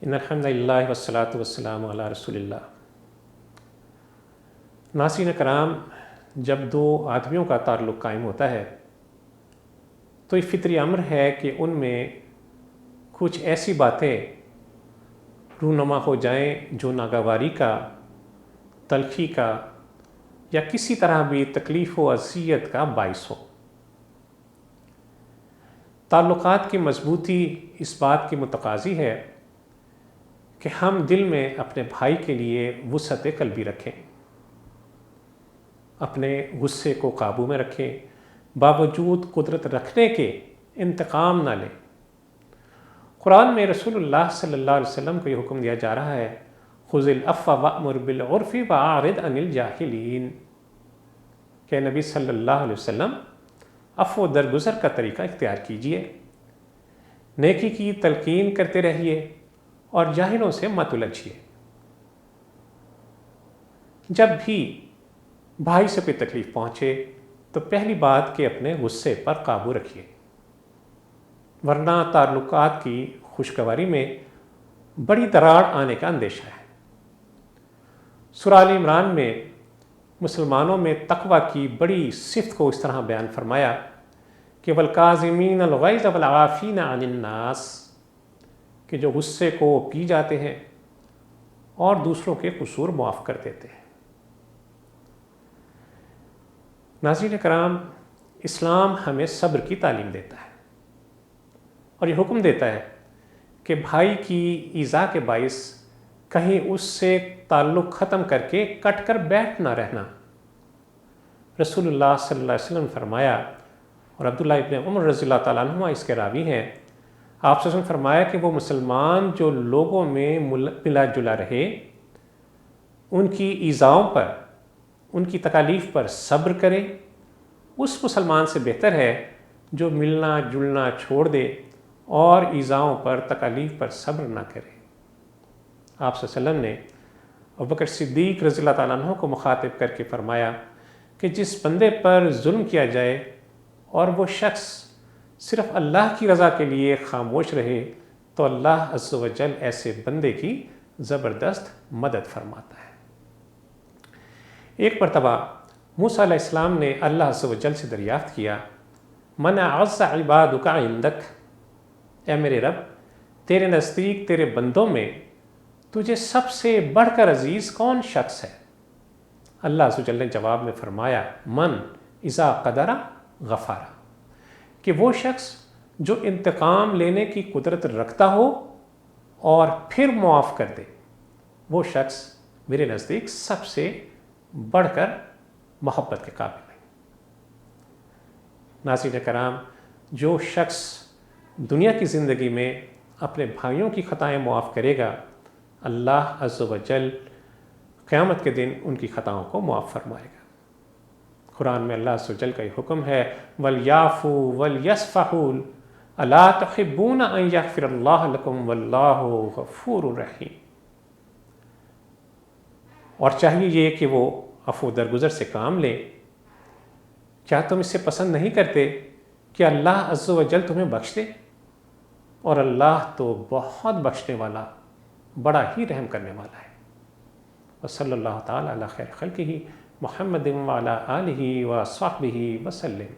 ان الحمد للہ والصلاۃ والسلام علی رسول اللہ۔ ناظرین کرام، جب دو آدمیوں کا تعلق قائم ہوتا ہے تو یہ فطری امر ہے کہ ان میں کچھ ایسی باتیں رونما ہو جائیں جو ناگواری کا، تلخی کا یا کسی طرح بھی تکلیف و اذیت کا باعث ہو۔ تعلقات کی مضبوطی اس بات کی متقاضی ہے کہ ہم دل میں اپنے بھائی کے لیے وسعت قلبی رکھیں، اپنے غصے کو قابو میں رکھیں، باوجود قدرت رکھنے کے انتقام نہ لیں۔ قرآن میں رسول اللہ صلی اللہ علیہ وسلم کو یہ حکم دیا جا رہا ہے، خذ العفو وأمر بالعرف وأعرض عن الجاہلین، کہ نبی صلی اللہ علیہ وسلم عفو درگزر کا طریقہ اختیار کیجئے، نیکی کی تلقین کرتے رہیے اور جاہلوں سے مت الجھیے۔ جب بھی بھائی سے کوئی تکلیف پہنچے تو پہلی بات کہ اپنے غصے پر قابو رکھیے، ورنہ تعلقات کی خوشگواری میں بڑی دراڑ آنے کا اندیشہ ہے۔ سورہ آل عمران میں مسلمانوں میں تقوی کی بڑی صفت کو اس طرح بیان فرمایا کہ وَالْكَاظِمِينَ الْغَيْظَ وَالْعَافِينَ عَنِ النَّاسِ، کہ جو غصے کو پی جاتے ہیں اور دوسروں کے قصور معاف کر دیتے ہیں۔ ناظرین کرام، اسلام ہمیں صبر کی تعلیم دیتا ہے اور یہ حکم دیتا ہے کہ بھائی کی ایذا کے باعث کہیں اس سے تعلق ختم کر کے کٹ کر بیٹھ نہ رہنا۔ رسول اللہ صلی اللہ علیہ وسلم نے فرمایا، اور عبداللہ ابن عمر رضی اللہ تعالیٰ عنہما اس کے راوی ہیں، آپ صلی اللہ علیہ وسلم نے فرمایا کہ وہ مسلمان جو لوگوں میں ملا جلا رہے، ان کی ایذاؤں پر، ان کی تکالیف پر صبر کرے، اس مسلمان سے بہتر ہے جو ملنا جلنا چھوڑ دے اور ایذاؤں پر، تکالیف پر صبر نہ کرے۔ آپ صلی اللہ علیہ وسلم نے ابوبکر صدیق رضی اللہ تعالیٰ عنہ کو مخاطب کر کے فرمایا کہ جس بندے پر ظلم کیا جائے اور وہ شخص صرف اللہ کی رضا کے لیے خاموش رہے تو اللہ عز و جل ایسے بندے کی زبردست مدد فرماتا ہے۔ ایک مرتبہ موسیٰ علیہ السلام نے اللہ عز و جل سے دریافت کیا، من اعز عبادک عندک، اے میرے رب، تیرے نزدیک تیرے بندوں میں تجھے سب سے بڑھ کر عزیز کون شخص ہے؟ اللہ عز و جل نے جواب میں فرمایا، من اذا قدر غفر، کہ وہ شخص جو انتقام لینے کی قدرت رکھتا ہو اور پھر معاف کر دے، وہ شخص میرے نزدیک سب سے بڑھ کر محبت کے قابل ہے۔ ناظرین کرام، جو شخص دنیا کی زندگی میں اپنے بھائیوں کی خطائیں معاف کرے گا، اللہ عز و جل قیامت کے دن ان کی خطاؤں کو معاف فرمائے گا۔ قرآن میں اللہ عز و جل کا یہ حکم ہے، وَلْيَعْفُوا وَلْيَصْفَحُوا أَلَا تُحِبُّونَ أَن يَغْفِرَ اللَّهُ لَكُمْ وَاللَّهُ غَفُورٌ رَحِيمٌ۔ اور چاہیے یہ کہ وہ عفو درگزر سے کام لیں۔ کیا تم اس سے پسند نہیں کرتے کہ اللہ عز و جل تمہیں بخش دے؟ اور اللہ تو بہت بخشنے والا، بڑا ہی رحم کرنے والا ہے۔ وصلی اللہ تعالی علی خیر خلقہ محمد وعلی آلہ وصحبہ وسلم۔